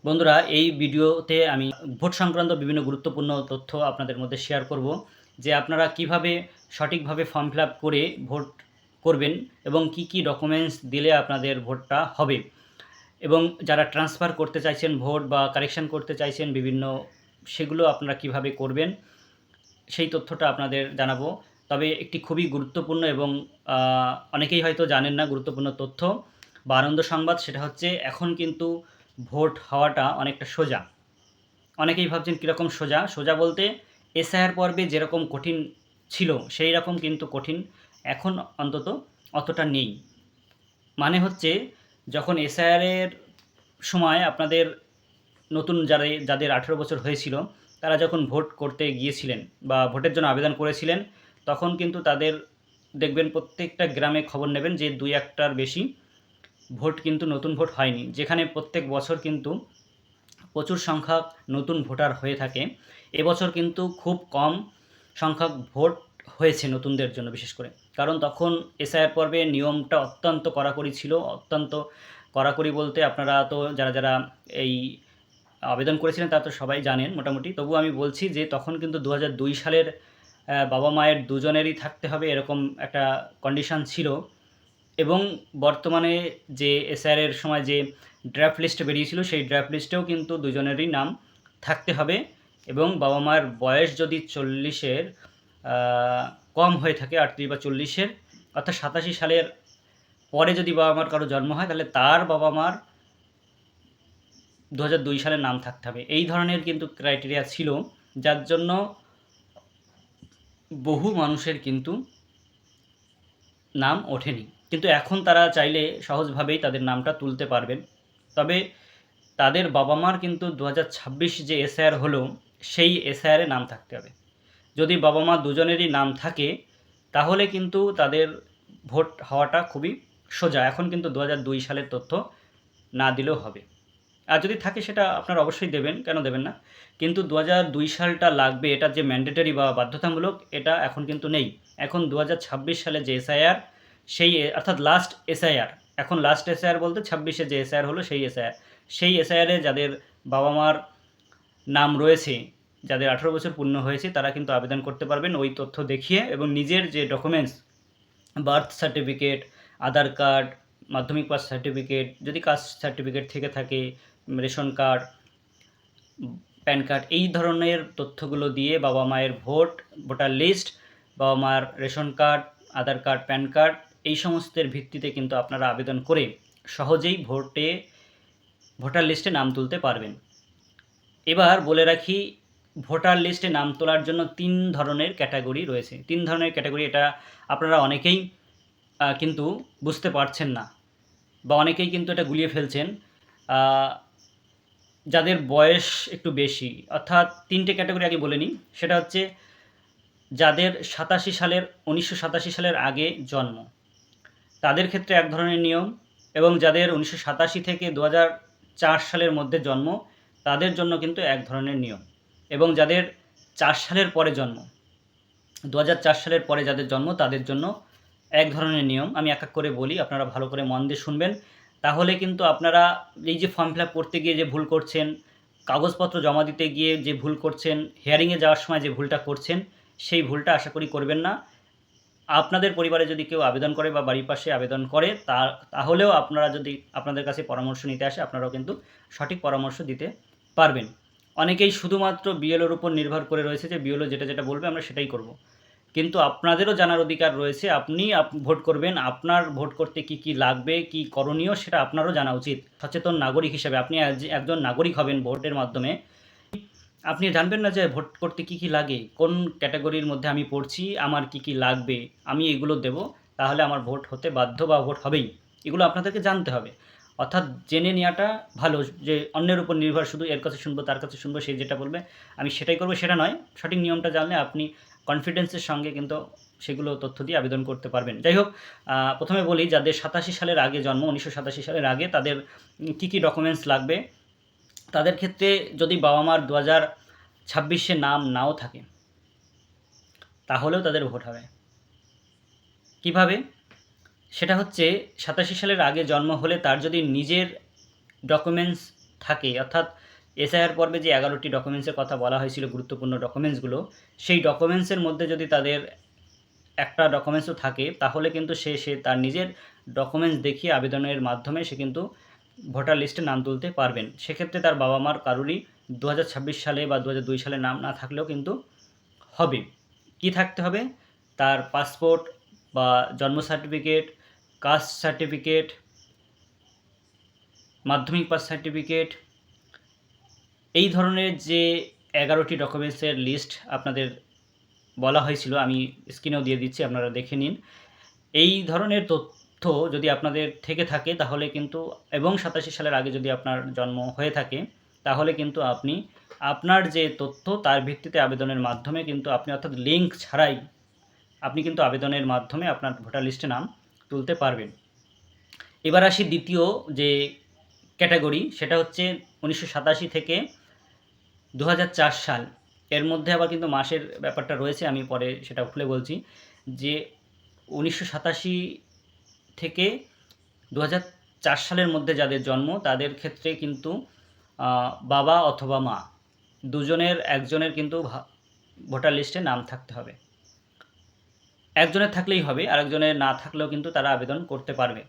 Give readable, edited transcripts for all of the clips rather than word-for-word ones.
বন্ধুরা, এই ভিডিওতে আমি ভোট সংক্রান্ত বিভিন্ন গুরুত্বপূর্ণ তথ্য আপনাদের মধ্যে শেয়ার করব, যে আপনারা কিভাবে সঠিকভাবে ফর্ম ফিল আপ করে ভোট করবেন এবং কি কি ডকুমেন্টস দিলে আপনাদের ভোটটা হবে, এবং যারা ট্রান্সফার করতে চাইছেন ভোট বা কারেকশন করতে চাইছেন বিভিন্ন, সেগুলো আপনারা কিভাবে করবেন সেই তথ্যটা আপনাদের জানাবো। তবে একটি খুবই গুরুত্বপূর্ণ এবং অনেকেই হয়তো জানেন না গুরুত্বপূর্ণ তথ্য বা আনন্দ সংবাদ, সেটা হচ্ছে এখন কিন্তু ভোট হওয়াটা অনেকটা সোজা। অনেকেই ভাবছেন কীরকম সোজা? সোজা বলতে এসআইআর পর্বে যেরকম কঠিন ছিল সেই রকম কিন্তু কঠিন এখন অন্তত অতটা নেই। মানে হচ্ছে, যখন এসআইআরের সময় আপনাদের নতুন যাদের 18 বছর হয়েছিল তারা যখন ভোট করতে গিয়েছিলেন বা ভোটের জন্য আবেদন করেছিলেন, তখন কিন্তু তাদের দেখবেন প্রত্যেকটা গ্রামে খবর নেবেন যে 2-1টার বেশি ভোট কিন্তু নতুন ভোট হয়নি, যেখানে প্রত্যেক বছর কিন্তু প্রচুর সংখ্যক নতুন ভোটার হয়ে থাকে। এবছর কিন্তু খুব কম সংখ্যক ভোট হয়েছে নতুনদের জন্য বিশেষ করে, কারণ তখন এসআইআর পর্বে নিয়মটা অত্যন্ত কড়াকড়ি ছিল। অত্যন্ত কড়াকড়ি বলতে আপনারা তো যারা যারা এই আবেদন করেছিলেন তারা তো সবাই জানেন মোটামুটি, তবু আমি বলছি যে তখন কিন্তু 2002 সালের বাবা মায়ের দুজনেরই থাকতে হবে এরকম একটা কন্ডিশন ছিল। এবং বর্তমানে যে এসআইআরের সময় যে ড্রাফট লিস্ট বেরিয়েছিল সেই ড্রাফট লিস্টেও কিন্তু দুজনেরই নাম থাকতে হবে, এবং বাবা মায়ের বয়স যদি 40-এর কম হয়ে থাকে, 38 বা 40-এর, অর্থাৎ 87 সালের পরে যদি বাবা মার কারো জন্ম হয় তাহলে তার বাবা মার 2002 সালের নাম থাকতে হবে। এই ধরনের কিন্তু ক্রাইটেরিয়া ছিল, যার জন্য বহু মানুষের কিন্তু নাম ওঠেনি, কিন্তু এখন তারা চাইলে সহজভাবেই তাদের নামটা তুলতে পারবেন। তবে তাদের বাবা মার কিন্তু 2026 যে এসআইআর হলো সেই এসআইআরে নাম থাকতে হবে। যদি বাবা মা দুজনেরই নাম থাকে তাহলে কিন্তু তাদের ভোট হওয়াটা খুবই সোজা। এখন কিন্তু 2002 সালের তথ্য না দিলেও হবে, আর যদি থাকে সেটা আপনারা অবশ্যই দেবেন, কেন দেবেন না? কিন্তু 2002 সালটা লাগবে, এটা যে ম্যান্ডেটরি বা বাধ্যতামূলক এটা এখন কিন্তু নেই। এখন 2026 সালে যে এসআইআর সেই অর্থাৎ লাস্ট এসআইআর, এখন লাস্ট এসআইআর বলতে 26-এ যে এসআইআর হলো সেই এসআইআরে যাদের বাবা মার নাম রয়েছে, যাদের 18 বছর পূর্ণ হয়েছে তারা কিন্তু আবেদন করতে পারবেন ওই তথ্য দেখিয়ে, এবং নিজের যে documents, birth certificate, Aadhaar card, মাধ্যমিক পাস সার্টিফিকেট, যদি কাস্ট সার্টিফিকেট থেকে থাকে, রেশন কার্ড, প্যান কার্ড, এই ধরনের তথ্যগুলো দিয়ে বাবা মায়ের ভোটার লিস্ট, বাবা মার রেশন কার্ড, আধার কার্ড, প্যান কার্ড, এই সমস্তের ভিত্তিতে কিন্তু আপনারা আবেদন করে সহজেই ভোটার লিস্টে নাম তুলতে পারবেন। এবার বলে রাখি, ভোটার লিস্টে নাম তোলার জন্য 3 ধরনের ক্যাটাগরি রয়েছে। 3 ধরনের ক্যাটাগরি, এটা আপনারা অনেকেই কিন্তু বুঝতে পারছেন না, বা অনেকেই কিন্তু এটা গুলিয়ে ফেলছেন। যাদের বয়স একটু বেশি, অর্থাৎ 3টে ক্যাটাগরি আগে বলে নিই। সেটা হচ্ছে যাদের 1987 সালের আগে জন্ম, তাদের ক্ষেত্রে এক ধরনের নিয়ম, এবং যাদের 1987 থেকে 2004 সালের মধ্যে জন্ম তাদের জন্য কিন্তু এক ধরনের নিয়ম, এবং যাদের 4 সালের পরে জন্ম, 2004 সালের পরে যাদের জন্ম তাদের জন্য এক ধরনের নিয়ম। আমি এক এক করে বলি, আপনারা ভালো করে মন দিয়ে শুনবেন, তাহলে কিন্তু আপনারা এই যে ফর্ম ফিল আপ করতে গিয়ে যে ভুল করছেন, কাগজপত্র জমা দিতে গিয়ে যে ভুল করছেন, হিয়ারিংয়ে যাওয়ার সময় যে ভুলটা করছেন, সেই ভুলটা আশা করি করবেন না। আপনাদের পরিবারে যদি কেউ আবেদন করে বা বাড়ির পাশে আবেদন করে তাহলেও আপনারা যদি আপনাদের কাছে পরামর্শ নিতে আসে, আপনারাও কিন্তু সঠিক পরামর্শ দিতে পারবেন। অনেকেই শুধুমাত্র বিএলওর উপর নির্ভর করে রয়েছে যে বিএলও যেটা যেটা বলবে আমরা সেটাই করব, কিন্তু আপনাদেরও জানার অধিকার রয়েছে। আপনি ভোট করবেন, আপনার ভোট করতে কি কি লাগবে, কি করণীয়, সেটা আপনারও জানা উচিত। সচেতন নাগরিক হিসেবে আপনি একজন নাগরিক হবেন ভোটের মাধ্যমে। আপনি জানবেন না যে ভোট করতে কি কি লাগে, কোন ক্যাটাগরির মধ্যে আমি পড়ছি, আমার কি কি লাগবে, আমি এগুলো দেব, তাহলে আমার ভোট হতে বাধ্য বা ভোট হবেই। এগুলো আপনাদেরকে জানতে হবে, অর্থাৎ জেনে নেওয়াটা ভালো। যে অন্যের উপর নির্ভর, শুধু এর কাছে শুনবো তার কাছে শুনবো, সে যেটা বলবে আমি সেটাই করবো, সেটা নয়। সঠিক নিয়মটা জানলে আপনি কনফিডেন্সের সঙ্গে কিন্তু সেগুলো তথ্য দিয়ে আবেদন করতে পারবেন। যাই হোক, প্রথমে বলি যাদের 87 সালের আগে জন্ম, 1987 সালের আগে, তাদের কী কী ডকুমেন্টস লাগবে। তাদের ক্ষেত্রে যদি বাবা মার 2026-এ নাম নাও থাকে তাহলেও তাদের ভোট হবে। কিভাবে? সেটা হচ্ছে 87 সালের আগে জন্ম হলে তার যদি নিজের ডকুমেন্টস থাকে, অর্থাৎ এসআইআর পর্বে যে 11টি ডকুমেন্টসের কথা বলা হয়েছিল গুরুত্বপূর্ণ ডকুমেন্টসগুলো, সেই ডকুমেন্টসের মধ্যে যদি তাদের একটা ডকুমেন্টসও থাকে তাহলে কিন্তু সে তার নিজের ডকুমেন্টস দেখিয়ে আবেদনের মাধ্যমে সে কিন্তু ভোটার লিস্টে নাম তুলতে পারবেন। সেক্ষেত্রে তার বাবা মার কারোরই 2026 সালে বা 2002 সালে নাম না থাকলেও কিন্তু হবে। কি থাকতে হবে? তার পাসপোর্ট বা জন্ম সার্টিফিকেট, কাস্ট সার্টিফিকেট, মাধ্যমিক পাস সার্টিফিকেট, এই ধরনের যে 11টি ডকুমেন্টসের লিস্ট আপনাদের বলা হয়েছিল, আমি স্ক্রিনেও দিয়ে দিচ্ছি, আপনারা দেখে নিন। এই ধরনের তথ্য যদি আপনাদের থেকে থাকে তাহলে কিন্তু, এবং 87 সালের আগে যদি আপনার জন্ম হয়ে থাকে তাহলে কিন্তু আপনি আপনার যে তথ্য তার ভিত্তিতে আবেদনের মাধ্যমে কিন্তু আপনি, অর্থাৎ লিঙ্ক ছাড়াই আপনি কিন্তু আবেদনের মাধ্যমে আপনার ভোটার লিস্টে নাম তুলতে পারবেন। এবার আসি দ্বিতীয় যে ক্যাটাগরি, সেটা হচ্ছে 1987 থেকে 2004 সাল। এর মধ্যে আবার কিন্তু মাসের ব্যাপারটা রয়েছে, আমি পরে সেটা খুলে বলছি। যে 1987 থেকে 2004 সালের মধ্যে যাদের জন্ম তাদের ক্ষেত্রে কিন্তু বাবা অথবা মা দুজনের একজনের কিন্তু ভোটার লিস্টে নাম থাকতে হবে। একজনের থাকলেই হবে, আরেকজনের না থাকলেও কিন্তু তারা আবেদন করতে পারবে।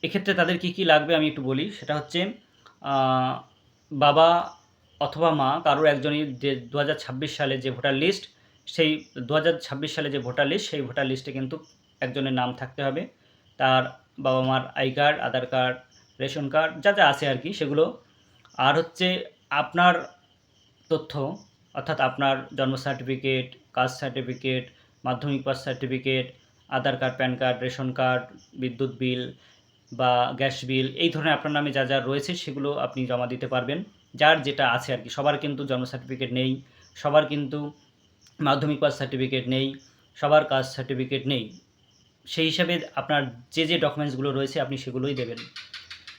এক্ষেত্রে তাদের কি লাগবে আমি একটু বলি। সেটা হচ্ছে বাবা অথবা মা কারোর একজনই যে 2026 সালে যে ভোটার লিস্ট, সেই 2026 সালে যে ভোটার লিস্ট, সেই ভোটার লিস্টে কিন্তু একজনের নাম থাকতে হবে। তার বাবা মার I card, Aadhaar card, ration card যা যা আছে আর কি সেগুলো। আর হচ্ছে আপনার তথ্য, অর্থাৎ আপনার জন্ম সার্টিফিকেট, কাস্ট সার্টিফিকেট, মাধ্যমিক pass certificate, Aadhaar card, PAN card, ration card, বিদ্যুৎ বিল বা গ্যাস বিল, এই ধরনের আপনার নামে যা যা রয়েছে সেগুলো আপনি জমা দিতে পারবেন। যার যেটা আছে আর কি। সবার কিন্তু জন্ম সার্টিফিকেট নেই, সবার কিন্তু মাধ্যমিক পাস সার্টিফিকেট নেই, সবার কাস্ট সার্টিফিকেট নেই। সেই হিসাবে আপনার যে ডকুমেন্টসগুলো রয়েছে আপনি সেগুলোই দেবেন।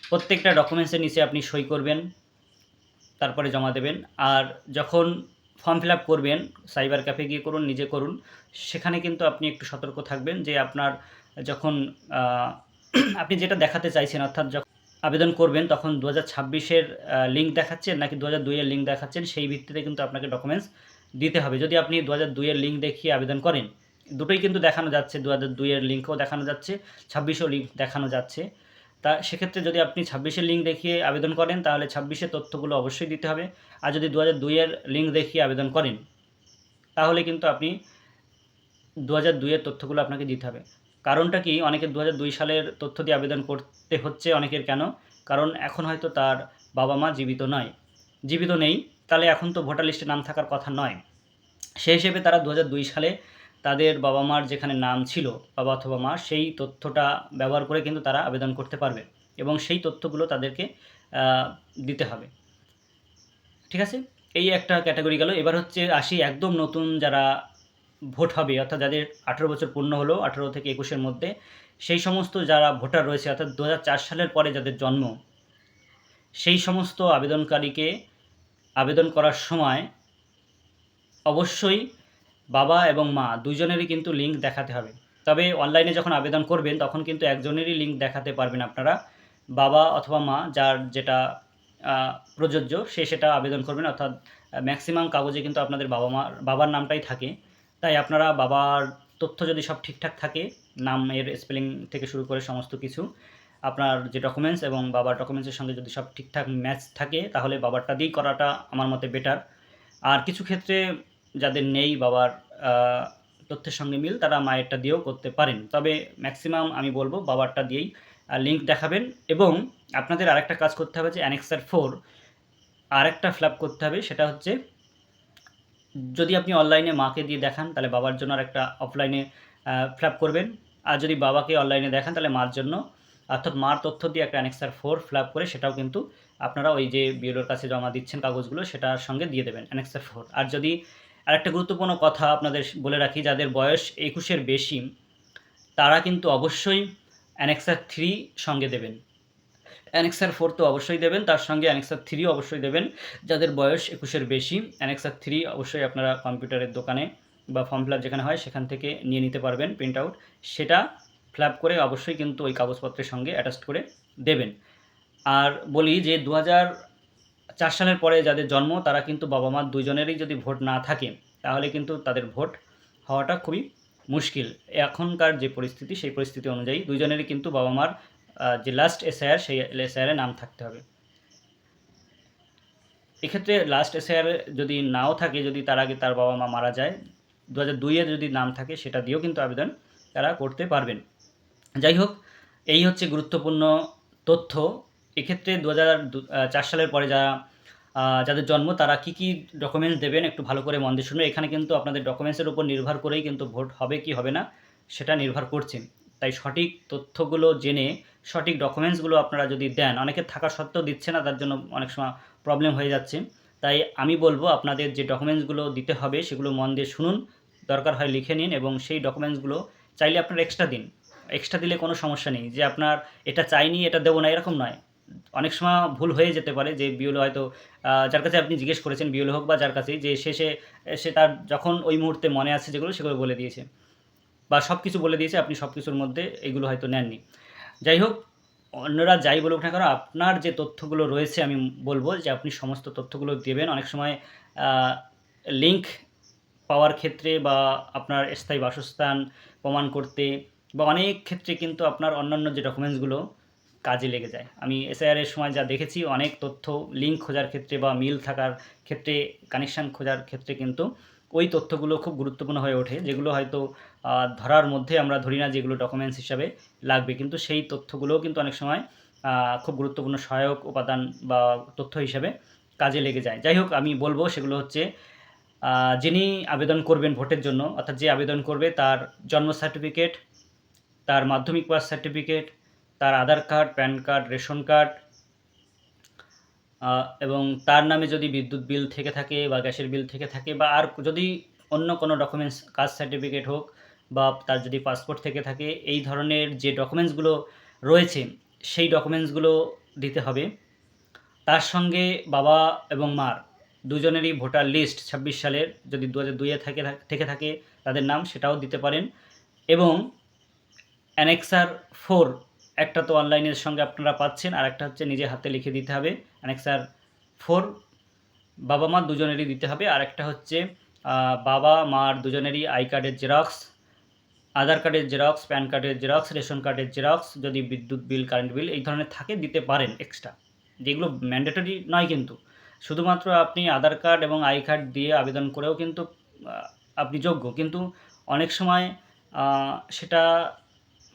প্রত্যেকটা ডকুমেন্টসের নিচে আপনি সই করবেন, তারপরে জমা দেবেন। আর যখন ফর্ম ফিল আপ করবেন, সাইবার ক্যাফে গিয়ে করুন, নিজে করুন, সেখানে কিন্তু আপনি একটু সতর্ক থাকবেন যে আপনার যখন আপনি যেটা দেখাতে চাইছেন, অর্থাৎ যখন আবেদন করবেন তখন 2026-এর লিঙ্ক দেখাচ্ছেন নাকি 2002-এর লিঙ্ক দেখাচ্ছেন, সেই ভিত্তিতে কিন্তু আপনাকে ডকুমেন্টস দিতে হবে। যদি আপনি 2002-এর লিঙ্ক দেখিয়ে আবেদন করেন, দুটোই কিন্তু দেখানো যাচ্ছে, 2002-এর লিঙ্কও দেখানো যাচ্ছে, 26ও লিঙ্ক দেখানো যাচ্ছে। তা সেক্ষেত্রে যদি আপনি 26-এর লিঙ্ক দেখিয়ে আবেদন করেন তাহলে 26-এর তথ্যগুলো অবশ্যই দিতে হবে। আর যদি 2002-এর লিঙ্ক দেখিয়ে আবেদন করেন তাহলে কিন্তু আপনি 2002-এর তথ্যগুলো আপনাকে দিতে হবে। কারণটা কি, অনেকের 2002 সালের তথ্য দিয়ে আবেদন করতে হচ্ছে অনেকের। কেন? কারণ এখন হয়তো তার বাবা মা জীবিত নেই, তাহলে এখন তো ভোটার লিস্টে নাম থাকার কথা নয়। সেই হিসেবে তারা 2002 সালে তাদের বাবা মার যেখানে নাম ছিল, বাবা অথবা মা, সেই তথ্যটা ব্যবহার করে কিন্তু তারা আবেদন করতে পারবে এবং সেই তথ্যগুলো তাদেরকে দিতে হবে। ঠিক আছে, এই একটা ক্যাটাগরি গেল। এবার হচ্ছে আসি একদম নতুন যারা ভোট হবে, অর্থাৎ যাদের 18 বছর পূর্ণ হলো, 18 থেকে 21-এর মধ্যে, সেই সমস্ত যারা ভোটার রয়েছে, অর্থাৎ 2004 সালের পরে যাদের জন্ম, সেই সমস্ত আবেদনকারীকে আবেদন করার সময় অবশ্যই বাবা এবং মা দুজনেরই কিন্তু লিঙ্ক দেখাতে হবে। তবে অনলাইনে যখন আবেদন করবেন তখন কিন্তু একজনেরই লিঙ্ক দেখাতে পারবেন আপনারা। বাবা অথবা মা যার যেটা প্রযোজ্য সেটা আবেদন করবেন। অর্থাৎ ম্যাক্সিমাম কাগজে কিন্তু আপনাদের বাবার নামটাই থাকে, তাই আপনারা বাবার তথ্য যদি সব ঠিকঠাক থাকে, নামের স্পেলিং থেকে শুরু করে সমস্ত কিছু, আপনার যে ডকুমেন্টস এবং বাবার ডকুমেন্টসের সঙ্গে যদি সব ঠিকঠাক ম্যাচ থাকে তাহলে বাবারটা দিয়েই করাটা আমার মতে বেটার। আর কিছু ক্ষেত্রে যাদের নেই বাবার তথ্যের সঙ্গে মিল, তারা মায়েরটা দিয়েও করতে পারেন। তবে ম্যাক্সিমাম আমি বলবো বাবারটা দিয়েই লিঙ্ক দেখাবেন। এবং আপনাদের আরেকটা কাজ করতে হবে যে অ্যানেক্সার 4 আরেকটা ফিল আপ করতে হবে। সেটা হচ্ছে, যদি আপনি অনলাইনে মাকে দিয়ে দেখান তাহলে বাবার জন্য আরেকটা অফলাইনে ফিল আপ করবেন। আর যদি বাবাকে অনলাইনে দেখান তাহলে মার জন্য, অর্থাৎ মার তথ্য দিয়ে একটা অ্যানেক্সার 4 ফিল আপ করে সেটাও কিন্তু আপনারা ওই যে বিএলওর কাছে জমা দিচ্ছেন কাগজগুলো, সেটার সঙ্গে দিয়ে দেবেন অ্যানেক্সার 4। আর যদি আরেকটা গুরুত্বপূর্ণ কথা আপনাদের বলে রাখি, যাদের বয়স 21-এর বেশি তারা কিন্তু অবশ্যই অ্যানেক্সার 3 সঙ্গে দেবেন। অ্যানেক্সার 4 তো অবশ্যই দেবেন, তার সঙ্গে অ্যানেক্সার 3 অবশ্যই দেবেন। যাদের বয়স 21-এর বেশি, অ্যানেক্সার 3 অবশ্যই আপনারা কম্পিউটারের দোকানে বা ফর্ম ফিল আপ যেখানে হয় সেখান থেকে নিয়ে নিতে পারবেন প্রিন্ট আউট। সেটা ফিল আপ করে অবশ্যই কিন্তু ওই কাগজপত্রের সঙ্গে অ্যাটাচ করে দেবেন। আর বলি যে 2004 সালের পরে যাদের জন্ম তারা কিন্তু বাবা মা দুজনেরই যদি ভোট না থাকে তাহলে কিন্তু তাদের ভোট হওয়াটা খুবই মুশকিল। এখনকার যে পরিস্থিতি সেই পরিস্থিতি অনুযায়ী দুজনেরই কিন্তু বাবা মার যে লাস্ট এসআইআর সেই এসআইআরে নাম থাকতে হবে। এক্ষেত্রে লাস্ট এসআইআর যদি নাও থাকে, যদি তার আগে তার বাবা মা মারা যায়, 2002-এ যদি নাম থাকে সেটা দিয়েও কিন্তু আবেদন তারা করতে পারবেন। যাই হোক, এই হচ্ছে গুরুত্বপূর্ণ তথ্য। এক্ষেত্রে 2004 সালের পরে যাদের জন্ম তারা কি কি ডকুমেন্টস দেবেন একটু ভালো করে মন দিয়ে শুনবেন। এখানে কিন্তু আপনাদের ডকুমেন্টসের উপর নির্ভর করেই কিন্তু ভোট হবে কি হবে না সেটা নির্ভর করছে। তাই সঠিক তথ্যগুলো জেনে সঠিক ডকুমেন্টসগুলো আপনারা যদি দেন, অনেকে থাকা সত্ত্বেও দিচ্ছে না, তার জন্য অনেক সময় প্রবলেম হয়ে যাচ্ছে। তাই আমি বলবো আপনাদের যে ডকুমেন্টসগুলো দিতে হবে সেগুলো মন দিয়ে শুনুন, দরকার হয় লিখে নিন এবং সেই ডকুমেন্টসগুলো চাইলে আপনারা এক্সট্রা দিন। এক্সট্রা দিলে কোনো সমস্যা নেই যে আপনার এটা চাইনি এটা দেবো না, এরকম নয়। অনেক সময় ভুল হয়ে যেতে পারে যে বিওলো হয়তো যার কাছে আপনি জিজ্ঞেস করেছেন, বিওলো হোক বা যার কাছেই, যে সে তার যখন ওই মুহূর্তে মনে আছে যেগুলো সেগুলো বলে দিয়েছে বা সব কিছু বলে দিয়েছে, আপনি সব কিছুর মধ্যে এগুলো হয়তো নেননি। যাই হোক, অন্যরা যাই বলুক না কেন, আপনার যে তথ্যগুলো রয়েছে আমি বলবো যে আপনি সমস্ত তথ্যগুলো দেবেন। অনেক সময় লিঙ্ক পাওয়ার ক্ষেত্রে বা আপনার স্থায়ী বাসস্থান প্রমাণ করতে বা অনেক ক্ষেত্রে কিন্তু আপনার অন্যান্য যে ডকুমেন্টসগুলো কাজে লেগে যায়। আমি এসআইআরের সময় যা দেখেছি, অনেক তথ্য লিঙ্ক খোঁজার ক্ষেত্রে বা মিল থাকার ক্ষেত্রে, কানেকশান খোঁজার ক্ষেত্রে কিন্তু ওই তথ্যগুলো খুব গুরুত্বপূর্ণ হয়ে ওঠে, যেগুলো হয়তো ধরার মধ্যে আমরা ধরি না যেগুলো ডকুমেন্টস হিসাবে লাগবে, কিন্তু সেই তথ্যগুলোও কিন্তু অনেক সময় খুব গুরুত্বপূর্ণ সহায়ক উপাদান বা তথ্য হিসাবে কাজে লেগে যায়। যাই হোক, আমি বলবো সেগুলো হচ্ছে যিনি আবেদন করবেন ভোটের জন্য, অর্থাৎ যে আবেদন করবে তার জন্ম সার্টিফিকেট, তার মাধ্যমিক পাস সার্টিফিকেট, তার Aadhaar card, PAN card, ration card, এবং তার নামে যদি বিদ্যুৎ বিল থেকে থাকে বা গ্যাসের বিল থেকে থাকে বা আর যদি অন্য কোনো ডকুমেন্টস, কাস্ট সার্টিফিকেট হোক বা তার যদি পাসপোর্ট থেকে থাকে, এই ধরনের যে ডকুমেন্টসগুলো রয়েছে সেই ডকুমেন্টসগুলো দিতে হবে। তার সঙ্গে বাবা এবং মার দুজনেরই ভোটার লিস্ট 26 সালের যদি 2002-এ থেকে থাকে তাদের নাম, সেটাও দিতে পারেন। এবং অ্যানেক্সার 4 একটা তো অনলাইনের সঙ্গে আপনারা পাচ্ছেন, আর একটা হচ্ছে নিজে হাতে লিখে দিতে হবে। অ্যানেক্সার 4 বাবা মা দুজনেরই দিতে হবে। আর একটা হচ্ছে বাবা মার দুজনেরই আই কার্ডের জেরক্স, আধার কার্ডের জেরক্স, প্যান কার্ডের জেরক্স, রেশন কার্ডের জেরক্স, যদি বিদ্যুৎ বিল, কারেন্ট বিল এই ধরনের থাকে দিতে পারেন এক্সট্রা, যেগুলো ম্যান্ডেটরি নয় কিন্তু। শুধুমাত্র আপনি আধার কার্ড এবং আই কার্ড দিয়ে আবেদন করেও কিন্তু আপনি যোগ্য, কিন্তু অনেক সময় সেটা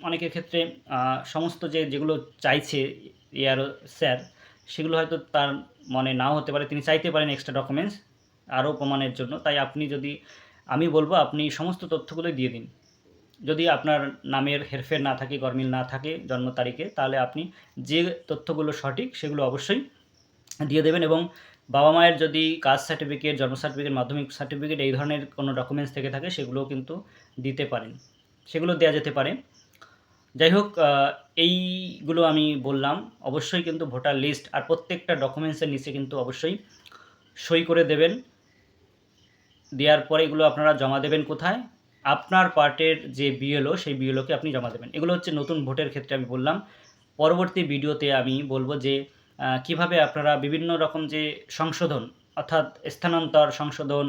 অনেকের ক্ষেত্রে সমস্ত যেগুলো চাইছে স্যার, সেগুলো হয়তো তার মনে নাও হতে পারে, তিনি চাইতে পারেন এক্সট্রা ডকুমেন্টস আরও প্রমাণের জন্য। তাই আমি বলবো আপনি সমস্ত তথ্যগুলোই দিয়ে দিন। যদি আপনার নামের হেরফের না থাকে, গরমিল না থাকে জন্ম তারিখে, তাহলে আপনি যে তথ্যগুলো সঠিক সেগুলো অবশ্যই দিয়ে দেবেন। এবং বাবা মায়ের যদি কাস্ট সার্টিফিকেট, জন্ম সার্টিফিকেট, মাধ্যমিক সার্টিফিকেট এই ধরনের কোনো ডকুমেন্টস থেকে থাকে সেগুলোও কিন্তু দিতে পারেন, সেগুলো দেওয়া যেতে পারে। যাই হোক, এইগুলো আমি বললাম। অবশ্যই কিন্তু ভোটার লিস্ট আর প্রত্যেকটা ডকুমেন্টসের নিচে কিন্তু অবশ্যই সই করে দেবেন। দেওয়ার পরে এগুলো আপনারা জমা দেবেন কোথায়? আপনার পার্টের যে বিএলও, সেই বিএলওকে আপনি জমা দেবেন। এগুলো হচ্ছে নতুন ভোটের ক্ষেত্রে আমি বললাম। পরবর্তী ভিডিওতে আমি বলবো যে কিভাবে আপনারা বিভিন্ন রকম যে সংশোধন, অর্থাৎ স্থানান্তর সংশোধন,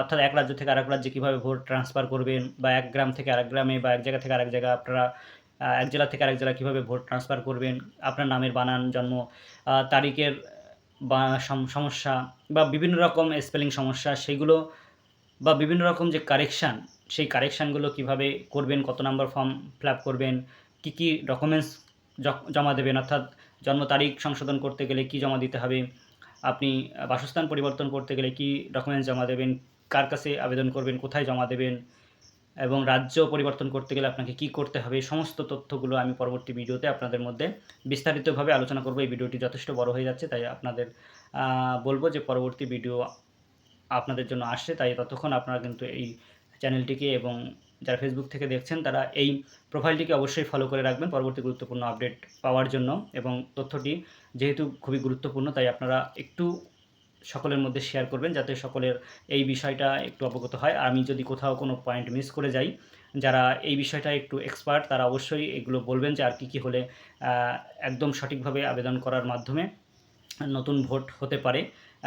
অর্থাৎ এক রাজ্য থেকে আরেক রাজ্যে কীভাবে ভোট ট্রান্সফার করবেন, বা এক গ্রাম থেকে আরেক গ্রামে বা এক জায়গা থেকে আরেক জায়গা আপনারা এক জেলা থেকে আরেক জেলা কীভাবে ভোট ট্রান্সফার করবেন, আপনার নামের বানান, জন্ম তারিখের বা সমস্যা বা বিভিন্ন রকম স্পেলিং সমস্যা সেগুলো, বা বিভিন্ন রকম যে কারেকশান, সেই কারেকশানগুলো কীভাবে করবেন, কত নাম্বার ফর্ম ফিল আপ করবেন, কী কী ডকুমেন্টস জমা দেবেন, অর্থাৎ জন্ম তারিখ সংশোধন করতে গেলে কী জমা দিতে হবে, আপনি বাসস্থান পরিবর্তন করতে গেলে কী ডকুমেন্টস জমা দেবেন, কার কাছে আবেদন করবেন, কোথায় জমা দেবেন, এবং রাজ্য পরিবর্তন করতে গেলে আপনাকে কী করতে হবে, সমস্ত তথ্যগুলো আমি পরবর্তী ভিডিওতে আপনাদের মধ্যে বিস্তারিতভাবে আলোচনা করব। এই ভিডিওটি যথেষ্ট বড় হয়ে যাচ্ছে, তাই আপনাদের বলবো যে পরবর্তী ভিডিও আপনাদের জন্য আসছে, তাই ততক্ষণ আপনারা কিন্তু এই চ্যানেলটিকে এবং যারা ফেসবুক থেকে দেখছেন তারা এই প্রোফাইলটিকে অবশ্যই ফলো করে রাখবেন পরবর্তী গুরুত্বপূর্ণ আপডেট পাওয়ার জন্য। এবং তথ্যটি যেহেতু খুবই গুরুত্বপূর্ণ, তাই আপনারা একটু সকলের মধ্যে শেয়ার করবেন যাতে সকলের এই বিষয়টা একটু অবগত হয়। আর আমি যদি কোথাও কোনো পয়েন্ট মিস করে যাই যারা এই বিষয়টা একটু এক্সপার্ট তারা অবশ্যই এগুলো বলবেন যে আর কী হলে একদম সঠিকভাবে আবেদন করার মাধ্যমে নতুন ভোট হতে পারে।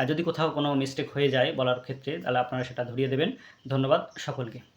যদি কোথাও কোনো মিস্টেক হয়ে যায় বলার ক্ষেত্রে তাহলে আপনারা সেটা ধরিয়ে দেবেন। ধন্যবাদ সকলকে।